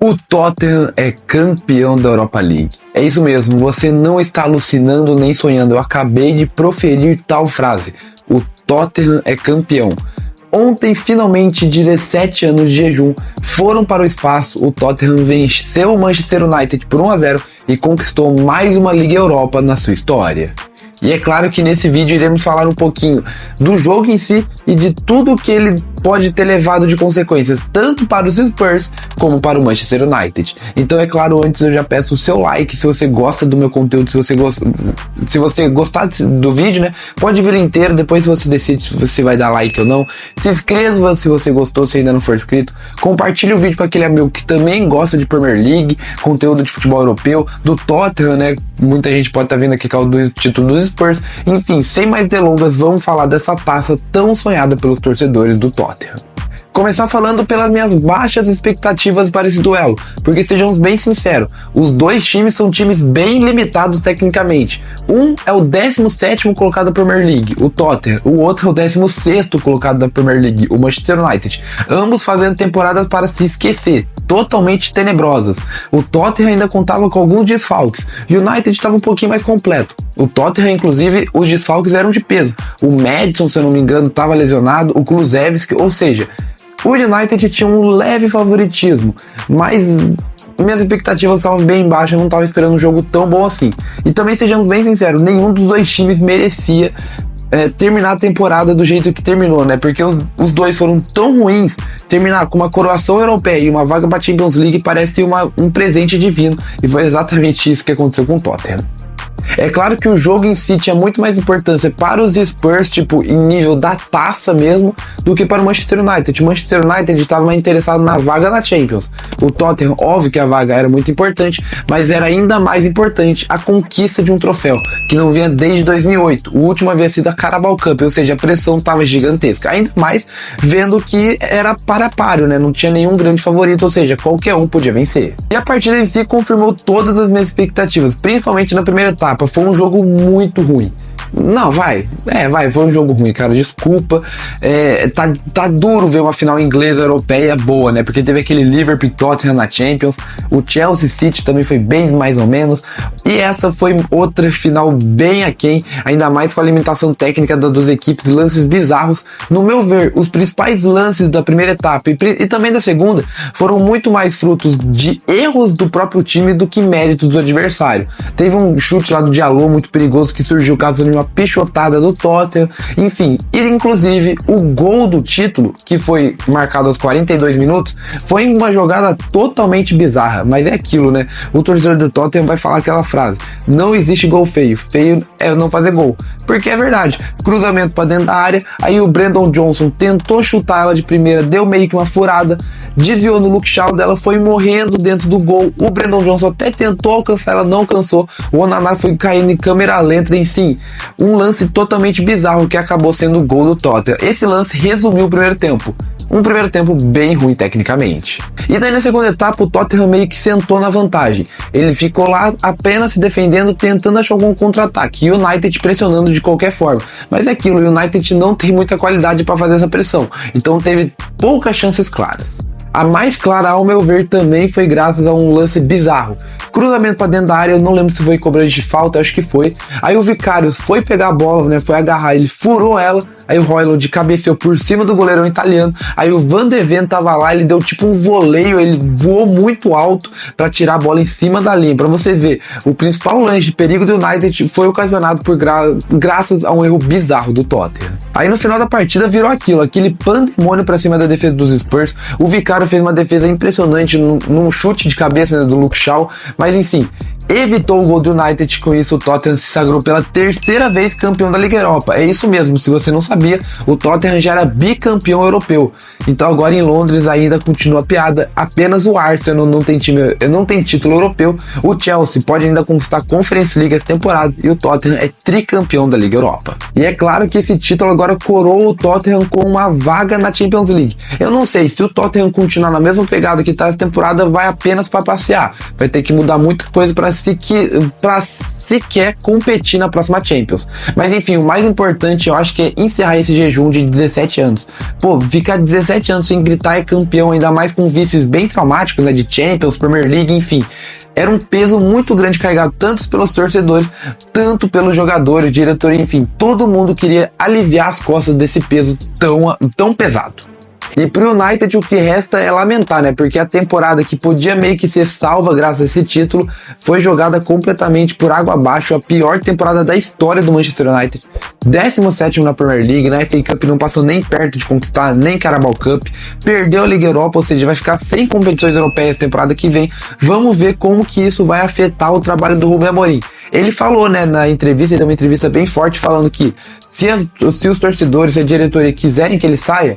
O Tottenham é campeão da Europa League. É isso mesmo, você não está alucinando nem sonhando. Eu acabei de proferir tal frase. O Tottenham é campeão. Ontem, finalmente, 17 anos de jejum foram para o espaço. O Tottenham venceu o Manchester United por 1-0 e conquistou mais uma Liga Europa na sua história. E é claro que nesse vídeo iremos falar um pouquinho do jogo em si e de tudo que ele pode ter levado de consequências, tanto para os Spurs como para o Manchester United. Então, é claro, antes eu já peço o seu like, se você gosta do meu conteúdo, se você gostar do vídeo, né, pode vir inteiro, depois você decide se você vai dar like ou não. Se inscreva se você gostou, se ainda não for inscrito. Compartilhe o vídeo com aquele amigo que também gosta de Premier League, conteúdo de futebol europeu, do Tottenham, né, muita gente pode estar vendo aqui que é o título dos Spurs. Enfim, sem mais delongas, vamos falar dessa taça tão sonhada pelos torcedores do Tottenham. Começar falando pelas minhas baixas expectativas para esse duelo, porque sejamos bem sinceros, os dois times são times bem limitados tecnicamente. Um é o 17º colocado da Premier League, o Tottenham, o outro é o 16º colocado da Premier League, o Manchester United, ambos fazendo temporadas para se esquecer, totalmente tenebrosas. O Tottenham ainda contava com alguns desfalques, e o United estava um pouquinho mais completo. O Tottenham, inclusive, os desfalques eram de peso. O Maddison, se eu não me engano, estava lesionado, o Kulusevski, ou seja, o United tinha um leve favoritismo, mas minhas expectativas estavam bem baixas, eu não estava esperando um jogo tão bom assim. E também, sejamos bem sinceros, nenhum dos dois times merecia terminar a temporada do jeito que terminou, né? Porque os dois foram tão ruins, terminar com uma coroação europeia e uma vaga para a Champions League parece um presente divino, e foi exatamente isso que aconteceu com o Tottenham. É claro que o jogo em si tinha muito mais importância para os Spurs, tipo, em nível da taça mesmo, do que para o Manchester United. O Manchester United estava mais interessado na vaga na Champions. O Tottenham, óbvio que a vaga era muito importante, mas era ainda mais importante a conquista de um troféu, que não vinha desde 2008. O último havia sido a Carabao Cup, ou seja, a pressão estava gigantesca. Ainda mais vendo que era para-páreo, né? Não tinha nenhum grande favorito, ou seja, qualquer um podia vencer. E a partida em si confirmou todas as minhas expectativas, principalmente na primeira etapa. Foi um jogo muito ruim. Não, foi um jogo ruim, cara, desculpa. Tá duro ver uma final inglesa europeia boa, né? Porque teve aquele Liverpool e Tottenham na Champions, o Chelsea City também foi bem mais ou menos, e essa foi outra final bem aquém, ainda mais com a limitação técnica das duas equipes, lances bizarros. No meu ver, os principais lances da primeira etapa e também da segunda foram muito mais frutos de erros do próprio time do que méritos do adversário. Teve um chute lá do Diallo muito perigoso que surgiu caso de uma pichotada do Tottenham, enfim, e inclusive o gol do título, que foi marcado aos 42 minutos, foi uma jogada totalmente bizarra, mas é aquilo, né? O torcedor do Tottenham vai falar aquela frase: não existe gol feio, feio é não fazer gol, porque é verdade, cruzamento para dentro da área, aí o Brendan Johnson tentou chutar ela de primeira, deu meio que uma furada, desviou no Luke Shaw dela, foi morrendo dentro do gol, o Brendan Johnson até tentou alcançar, ela não alcançou, o Onana foi caindo em câmera lenta, em si, um lance totalmente bizarro que acabou sendo o gol do Tottenham. Esse lance resumiu o primeiro tempo. Um primeiro tempo bem ruim tecnicamente. E daí na segunda etapa o Tottenham meio que sentou na vantagem. Ele ficou lá apenas se defendendo, tentando achar algum contra-ataque. E o United pressionando de qualquer forma. Mas é aquilo, o United não tem muita qualidade para fazer essa pressão. Então teve poucas chances claras. A mais clara, ao meu ver, também foi graças a um lance bizarro. Cruzamento para dentro da área, eu não lembro se foi cobrança de falta, acho que foi. Aí o Vicarius foi pegar a bola, né, foi agarrar, ele furou ela. Aí o Højlund cabeceou por cima do goleirão italiano. Aí o Van de Ven tava lá, ele deu tipo um voleio, ele voou muito alto para tirar a bola em cima da linha. Para você ver, o principal lance de perigo do United foi ocasionado por graças a um erro bizarro do Tottenham. Aí no final da partida virou aquele pandemônio para cima da defesa dos Spurs. O Vicario fez uma defesa impressionante num chute de cabeça, né, do Luke Shaw, mas enfim, evitou o gol do United. Com isso o Tottenham se sagrou pela terceira vez campeão da Liga Europa. É isso mesmo, se você não sabia, o Tottenham já era bicampeão europeu. Então agora em Londres ainda continua a piada, apenas o Arsenal não tem título europeu, o Chelsea pode ainda conquistar a Conference League essa temporada e o Tottenham é tricampeão da Liga Europa. E é claro que esse título agora coroa o Tottenham com uma vaga na Champions League. Eu não sei, se o Tottenham continuar na mesma pegada que tá essa temporada, vai apenas para passear, vai ter que mudar muita coisa para sequer competir na próxima Champions. Mas enfim, o mais importante eu acho que é encerrar esse jejum de 17 anos. Pô, ficar 17 anos sem gritar é campeão, ainda mais com vices bem traumáticos, né, de Champions, Premier League, enfim. Era um peso muito grande carregado tanto pelos torcedores, tanto pelos jogadores, diretoria, enfim. Todo mundo queria aliviar as costas desse peso tão pesado. E pro United o que resta é lamentar, né? Porque a temporada que podia meio que ser salva graças a esse título foi jogada completamente por água abaixo. A pior temporada da história do Manchester United. 17º na Premier League, na FA Cup não passou nem perto de conquistar, nem Carabao Cup. Perdeu a Liga Europa, ou seja, vai ficar sem competições europeias temporada que vem. Vamos ver como que isso vai afetar o trabalho do Rubén Amorim. Ele falou, né, na entrevista, ele deu uma entrevista bem forte falando que se os torcedores, se a diretoria quiserem que ele saia,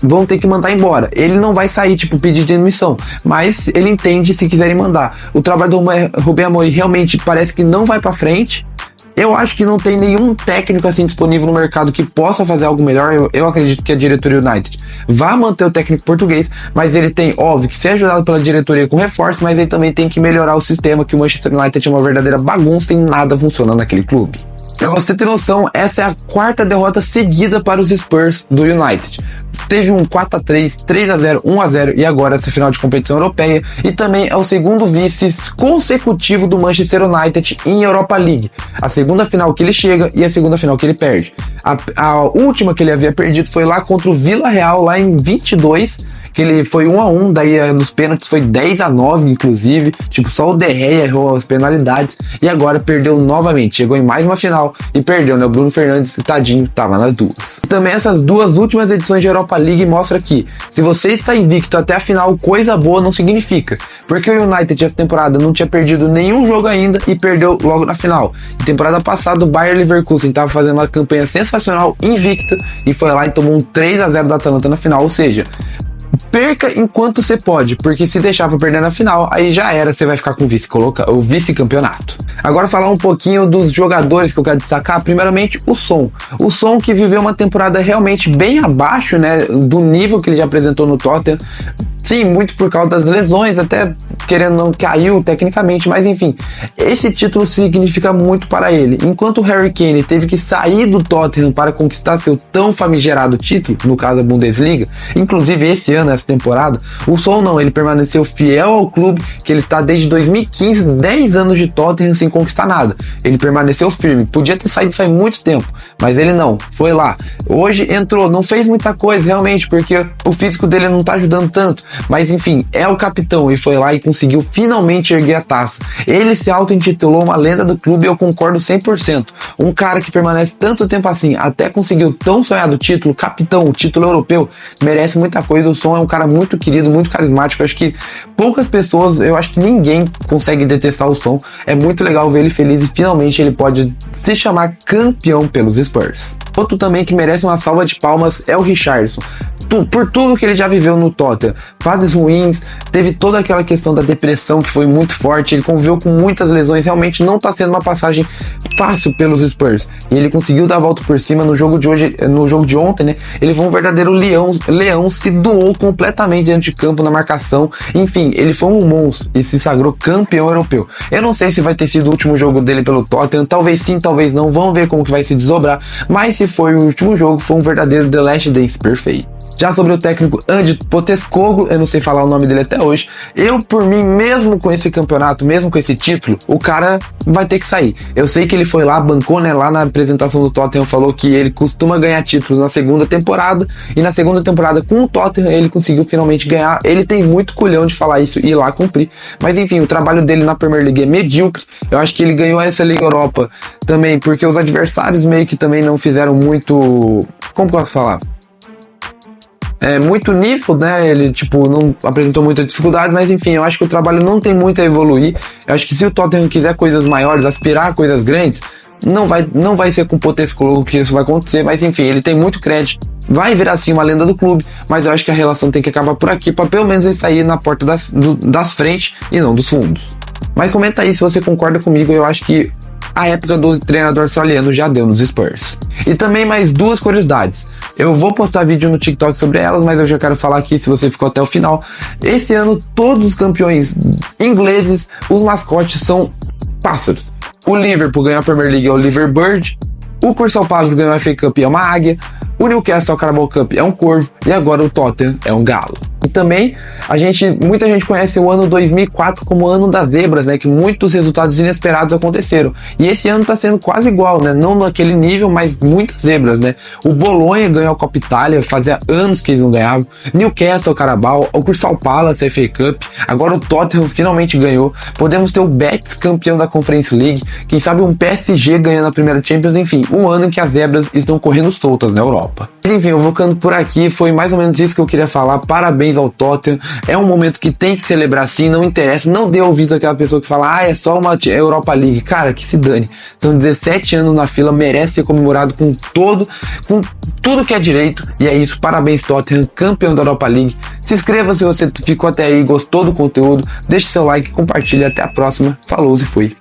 vão ter que mandar embora. Ele não vai sair, tipo, pedir demissão, mas ele entende se quiserem mandar. O trabalho do Rubén Amorim realmente parece que não vai pra frente. Eu acho que não tem nenhum técnico assim disponível no mercado que possa fazer algo melhor. Eu acredito que a diretoria United vai manter o técnico português, mas ele tem, óbvio, que ser ajudado pela diretoria com reforço, mas ele também tem que melhorar o sistema, que o Manchester United é uma verdadeira bagunça e nada funciona naquele clube. Pra você ter noção, essa é a 4ª derrota seguida para os Spurs do United. Teve um 4-3, 3-0, 1-0 e agora essa final de competição europeia, e também é o segundo vice consecutivo do Manchester United em Europa League. A segunda final que ele chega e a segunda final que ele perde. A última que ele havia perdido foi lá contra o Villarreal, lá em 22, que ele foi 1-1, daí nos pênaltis foi 10-9, inclusive, tipo, só o De Gea errou as penalidades, e agora perdeu novamente, chegou em mais uma final e perdeu, né? O Bruno Fernandes, tadinho, tava nas duas. E também essas duas últimas edições de Europa League mostra que, se você está invicto até a final, coisa boa não significa, porque o United essa temporada não tinha perdido nenhum jogo ainda e perdeu logo na final. E temporada passada o Bayer Leverkusen estava fazendo uma campanha sensacional, invicta, e foi lá e tomou um 3-0 da Atalanta na final, ou seja, perca enquanto você pode, porque se deixar pra perder na final, aí já era, você vai ficar com o vice-campeonato. Agora falar um pouquinho dos jogadores que eu quero destacar. Primeiramente, o Son. O Son que viveu uma temporada realmente bem abaixo, né, do nível que ele já apresentou no Tottenham. Sim, muito por causa das lesões, até querendo não caiu tecnicamente, mas enfim, esse título significa muito para ele. Enquanto o Harry Kane teve que sair do Tottenham para conquistar seu tão famigerado título, no caso da Bundesliga, inclusive esse ano, essa temporada, o Son não, ele permaneceu fiel ao clube, que ele está desde 2015, 10 anos de Tottenham sem conquistar nada. Ele permaneceu firme, podia ter saído faz muito tempo, mas ele não, foi lá. Hoje entrou, não fez muita coisa realmente, porque o físico dele não tá ajudando tanto, mas enfim, é o capitão e foi lá e conseguiu finalmente erguer a taça. Ele se auto-intitulou uma lenda do clube e eu concordo 100%. Um cara que permanece tanto tempo assim, até conseguiu tão sonhado título, capitão, o título europeu, merece muita coisa. O Son é um cara muito querido, muito carismático. Eu acho que poucas pessoas, eu acho que ninguém consegue detestar o Son. É muito legal ver ele feliz e finalmente ele pode se chamar campeão pelos Spurs. Outro também que merece uma salva de palmas é o Richarlison. Por tudo que ele já viveu no Tottenham, fases ruins, teve toda aquela questão da depressão que foi muito forte, ele conviveu com muitas lesões, realmente não está sendo uma passagem fácil pelos Spurs, e ele conseguiu dar a volta por cima no jogo de hoje, no jogo de ontem, né? Ele foi um verdadeiro leão, se doou completamente dentro de campo na marcação, enfim, ele foi um monstro e se sagrou campeão europeu. Eu não sei se vai ter sido o último jogo dele pelo Tottenham, talvez sim, talvez não, vamos ver como que vai se desdobrar, mas se foi o último jogo, foi um verdadeiro The Last Dance perfeito. Já sobre o técnico Ange Postecoglou, eu não sei falar o nome dele até hoje, eu por mim, mesmo com esse campeonato, mesmo com esse título, o cara vai ter que sair. Eu sei que ele foi lá, bancou, né, lá na apresentação do Tottenham, falou que ele costuma ganhar títulos na segunda temporada, e na segunda temporada com o Tottenham ele conseguiu finalmente ganhar. Ele tem muito culhão de falar isso e ir lá cumprir, mas enfim, o trabalho dele na Premier League é medíocre. Eu acho que ele ganhou essa Liga Europa também porque os adversários meio que também não fizeram muito, como posso falar? Muito nível, né? Ele, tipo, não apresentou muita dificuldade, mas enfim, eu acho que o trabalho não tem muito a evoluir. Eu acho que se o Tottenham quiser coisas maiores, aspirar a coisas grandes, não vai ser com o Postecoglou que isso vai acontecer, mas enfim, ele tem muito crédito. Vai virar sim uma lenda do clube, mas eu acho que a relação tem que acabar por aqui, para pelo menos ele sair na porta das frentes e não dos fundos. Mas comenta aí se você concorda comigo. Eu acho que a época do treinador australiano já deu nos Spurs. E também mais duas curiosidades. Eu vou postar vídeo no TikTok sobre elas, mas eu já quero falar aqui, se você ficou até o final. Esse ano, todos os campeões ingleses, os mascotes são pássaros. O Liverpool ganhou a Premier League, é o Liverbird. O Crystal Palace ganhou a FA Cup, é uma águia. O Newcastle Carabao Cup é um corvo. E agora o Tottenham é um galo. E também, muita gente conhece o ano 2004 como o ano das zebras, né? Que muitos resultados inesperados aconteceram. E esse ano tá sendo quase igual, né? Não naquele nível, mas muitas zebras, né? O Bolonha ganhou a Copa Itália, fazia anos que eles não ganhavam. Newcastle, Carabao, o Crystal Palace, FA Cup. Agora o Tottenham finalmente ganhou. Podemos ter o Betis campeão da Conference League. Quem sabe um PSG ganhando a primeira Champions. Enfim, um ano em que as zebras estão correndo soltas na Europa. Mas enfim, eu vou ficando por aqui. Foi mais ou menos isso que eu queria falar. Parabéns ao Tottenham, é um momento que tem que celebrar sim, não interessa, não dê ouvido àquela pessoa que fala, é só uma Europa League, cara, que se dane, são 17 anos na fila, merece ser comemorado com tudo que é direito, e é isso, parabéns Tottenham, campeão da Europa League. Se inscreva se você ficou até aí, gostou do conteúdo, deixe seu like, compartilhe, até a próxima, falou e fui.